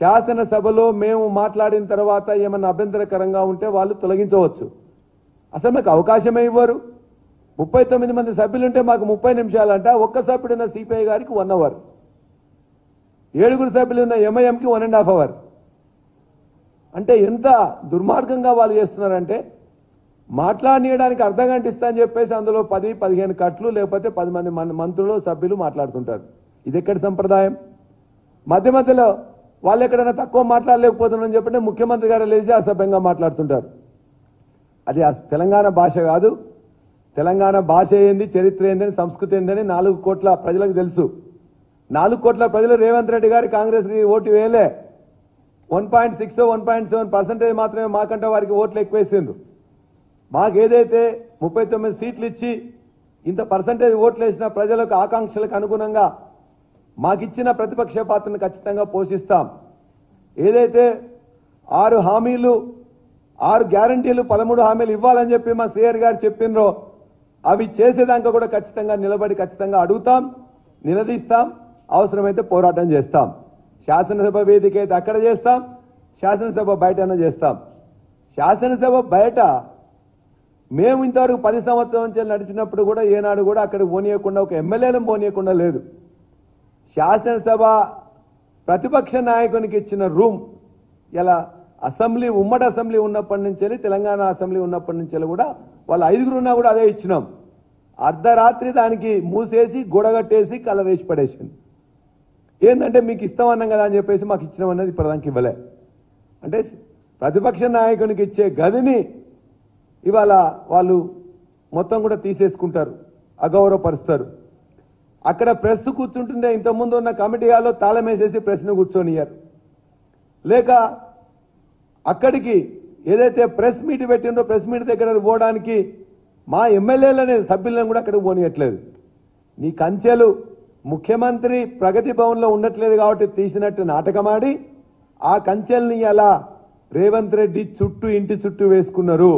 శాసనసభలో మేము మాట్లాడిన తర్వాత ఏమన్నా అభ్యంతరకరంగా ఉంటే వాళ్ళు తొలగించవచ్చు. అసలు మాకు అవకాశమే ఇవ్వరు. 39 మంది సభ్యులుంటే మాకు 30 నిమిషాలంట. ఒక్క సభ్యుడున్న సిపిఐ గారికి 1 అవర్, 7 సభ్యులున్న ఎంఐఎంకి 1.5 అవర్. అంటే ఎంత దుర్మార్గంగా వాళ్ళు చేస్తున్నారంటే, మాట్లాడనీయడానికి అర్ధగంట ఇస్తా అని చెప్పేసి అందులో 10-15 కట్లు లేకపోతే 10 మంది మంత్రులు సభ్యులు మాట్లాడుతుంటారు. ఇది ఎక్కడి సంప్రదాయం? మధ్య మధ్యలో వాళ్ళు ఎక్కడైనా తక్కువ మాట్లాడలేకపోతున్నారని చెప్పంటే ముఖ్యమంత్రి గారు లేచి అసభ్యంగా మాట్లాడుతుంటారు. అది తెలంగాణ భాష కాదు. తెలంగాణ భాష ఏంది, చరిత్ర ఏందని, సంస్కృతి ఏందని 4 కోట్ల ప్రజలకు తెలుసు. 4 కోట్ల ప్రజలు రేవంత్ రెడ్డి గారి కాంగ్రెస్కి ఓటు వేయలే. 1.6 1.7% మాత్రమే మాకంటే వారికి ఓట్లు ఎక్కువేసిండ్రు. మాకు ఏదైతే 39 సీట్లు ఇచ్చి ఇంత పర్సంటేజ్ ఓట్లు వేసిన ప్రజలకు ఆకాంక్షలకు అనుగుణంగా మాకిచ్చిన ప్రతిపక్ష పాత్రను ఖచ్చితంగా పోషిస్తాం. ఏదైతే 6 హామీలు 6 గ్యారంటీలు 13 హామీలు ఇవ్వాలని చెప్పి మా శ్రీహరి గారు చెప్పినరో అవి చేసేదాకా కూడా ఖచ్చితంగా నిలబడి ఖచ్చితంగా అడుగుతాం, నిలదీస్తాం, అవసరమైతే పోరాటం చేస్తాం. శాసనసభ వేదిక అయితే అక్కడ చేస్తాం, శాసనసభ బయటనే చేస్తాం. శాసనసభ బయట మేము ఇంతవరకు 10 సంవత్సరాల నుంచి నడిచినప్పుడు కూడా ఏనాడు కూడా అక్కడ పోనీయకుండా, ఒక ఎమ్మెల్యేలను పోనీయకుండా లేదు. శాసనసభ ప్రతిపక్ష నాయకునికి ఇచ్చిన రూమ్ ఇలా అసెంబ్లీ, ఉమ్మడి అసెంబ్లీ ఉన్నప్పటి నుంచి, తెలంగాణ అసెంబ్లీ ఉన్నప్పటి నుంచి కూడా వాళ్ళు 5 ఉన్నా కూడా అదే ఇచ్చినాం. అర్ధరాత్రి దానికి మూసేసి గొడగట్టేసి కలర్ వేసి పడేసింది. ఏంటంటే మీకు ఇస్తామన్నాం కదా అని చెప్పేసి మాకు ఇచ్చినామన్నది ఇప్పటిదానికి ఇవ్వలే. అంటే ప్రతిపక్ష నాయకునికి ఇచ్చే గదిని ఇవాళ వాళ్ళు మొత్తం కూడా తీసేసుకుంటారు, అగౌరవపరుస్తారు. అక్కడ ప్రెస్ కూర్చుంటుంటే ఇంతకుముందు ఉన్న కమిటీ హాల్లో తాళం వేసేసి ప్రెస్ను కూర్చొనియారు. లేక అక్కడికి ఏదైతే ప్రెస్ మీట్ పెట్టిందో ప్రెస్ మీట్ దగ్గర పోవడానికి మా ఎమ్మెల్యేలనే సభ్యులను కూడా అక్కడికి పోనీయట్లేదు. నీ కంచెలు ముఖ్యమంత్రి ప్రగతి భవన్లో ఉండట్లేదు కాబట్టి తీసినట్టు నాటకమాడి ఆ కంచెల్ని అలా రేవంత్ రెడ్డి చుట్టూ, ఇంటి చుట్టూ వేసుకున్నారు.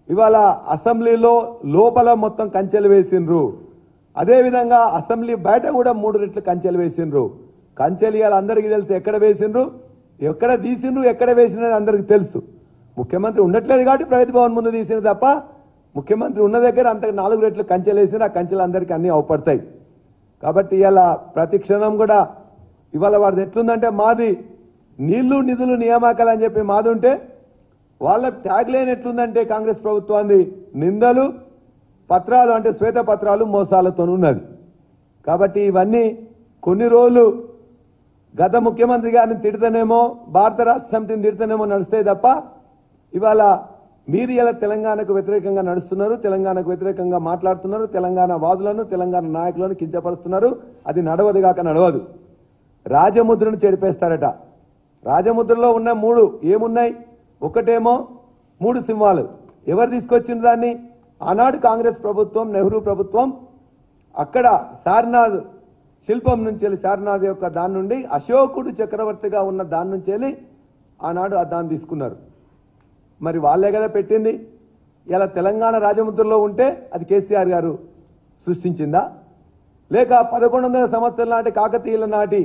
ఇవాళ అసెంబ్లీలో లోపల మొత్తం కంచెలు వేసిండ్రు. అదేవిధంగా అసెంబ్లీ బయట కూడా 3 రెట్లు కంచెలు వేసిండ్రు. కంచెలు ఇవాళ అందరికీ తెలుసు ఎక్కడ వేసిండ్రు, ఎక్కడ తీసిండ్రు, ఎక్కడ వేసినది అందరికీ తెలుసు. ముఖ్యమంత్రి ఉండట్లేదు కాబట్టి ప్రగతి భవన్ ముందు తీసింది తప్ప ముఖ్యమంత్రి ఉన్న దగ్గర అంత 4 రెట్లు కంచెలు వేసిండ్రు. ఆ కంచెలు అందరికీ అన్నీ అవపడతాయి. కాబట్టి ఇవాళ ప్రతి క్షణం కూడా ఇవాళ వాడిది ఎట్లుందంటే, మాది నీళ్లు నిధులు నియామకాలు అని చెప్పి మాది ఉంటే వాళ్ళ ట్యాగ్ లైన్ ఎట్లుందంటే కాంగ్రెస్ ప్రభుత్వాన్ని నిందలు పత్రాలు, అంటే శ్వేత పత్రాలు మోసాలతో ఉన్నది. కాబట్టి ఇవన్నీ కొన్ని రోజులు గత ముఖ్యమంత్రి గారిని తిడతానేమో, భారత రాష్ట్ర సమితిని తిడతానేమో నడుస్తాయి తప్ప ఇవాళ మీరు ఇలా తెలంగాణకు వ్యతిరేకంగా నడుస్తున్నారు, తెలంగాణకు వ్యతిరేకంగా మాట్లాడుతున్నారు, తెలంగాణ వాదులను, తెలంగాణ నాయకులను కించపరుస్తున్నారు. అది నడవదు కాక నడవదు. రాజముద్రను చెడిపేస్తారట. రాజముద్రలో ఉన్న 3 ఏమున్నాయి? ఒకటేమో 3 సింహాలు. ఎవరు తీసుకొచ్చిన దాన్ని? ఆనాడు కాంగ్రెస్ ప్రభుత్వం, నెహ్రూ ప్రభుత్వం అక్కడ సారనాథ్ శిల్పం నుంచి, సారనాథ్ యొక్క దాని నుండి అశోకుడు చక్రవర్తిగా ఉన్న దాని నుంచి వెళ్ళి ఆనాడు ఆ దాన్ని తీసుకున్నారు. మరి వాళ్ళే కదా పెట్టింది. ఇలా తెలంగాణ రాజముద్రలో ఉంటే అది కేసీఆర్ గారు సృష్టించిందా? లేక 1100 సంవత్సరాల నాటి కాకతీయుల నాటి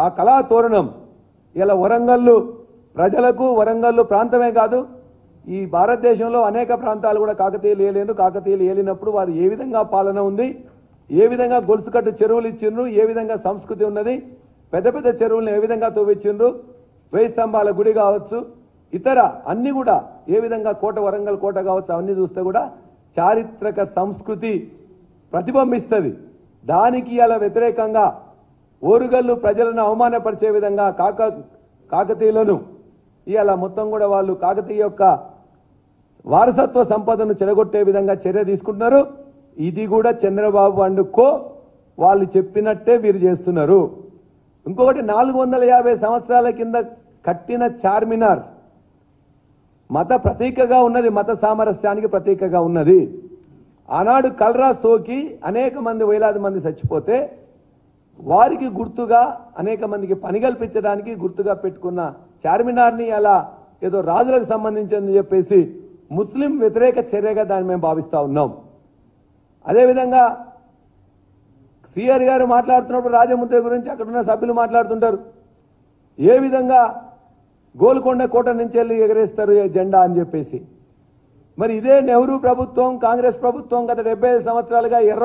ఆ కళా తోరణం ఇలా వరంగల్లు ప్రజలకు, వరంగల్లు ప్రాంతమే కాదు ఈ భారతదేశంలో అనేక ప్రాంతాలు కూడా కాకతీయులు ఏలేరు. కాకతీయులు ఏలినప్పుడు వారు ఏ విధంగా పాలన ఉంది, ఏ విధంగా గొలుసుకట్టు చెరువులు ఇచ్చిండ్రు, ఏ విధంగా సంస్కృతి ఉన్నది, పెద్ద పెద్ద చెరువులను ఏ విధంగా తవ్వించిండ్రు, 1000 స్తంభాల గుడి కావచ్చు, ఇతర అన్ని కూడా ఏ విధంగా కోట, వరంగల్ కోట కావచ్చు, అవన్నీ చూస్తే కూడా చారిత్రక సంస్కృతి ప్రతిబింబిస్తుంది. దానికి అలా వ్యతిరేకంగా ఓరుగల్లు ప్రజలను అవమానపరిచే విధంగా కాకతీయులను ఇవాళ మొత్తం కూడా వాళ్ళు కాకతీయ యొక్క వారసత్వ సంపదను చెడగొట్టే విధంగా చర్య తీసుకుంటున్నారు. ఇది కూడా చంద్రబాబు అండ్ కో వాళ్ళు చెప్పినట్టే వీరు చేస్తున్నారు. ఇంకొకటి 450 సంవత్సరాల కింద కట్టిన చార్మినార్ మత ప్రతీకగా ఉన్నది, మత సామరస్యానికి ప్రతీకగా ఉన్నది. ఆనాడు కల్రా సోకి అనేక మంది, వేలాది మంది చచ్చిపోతే వారికి గుర్తుగా అనేక మందికి పని కల్పించడానికి గుర్తుగా పెట్టుకున్న చార్మినార్ని అలా ఏదో రాజులకు సంబంధించిందని చెప్పేసి ముస్లిం వ్యతిరేక చర్యగా దాన్ని మేము భావిస్తూ ఉన్నాం. అదేవిధంగా సిఆర్ గారు మాట్లాడుతున్నప్పుడు రాజముద్ర గురించి అక్కడ ఉన్న సభ్యులు మాట్లాడుతుంటారు. ఏ విధంగా గోల్కొండ కోట నుంచి వెళ్ళి ఎగరేస్తారు ఈ జెండా అని చెప్పేసి. మరి ఇదే నెహ్రూ ప్రభుత్వం, కాంగ్రెస్ ప్రభుత్వం గత 75 సంవత్సరాలుగా ఎర్ర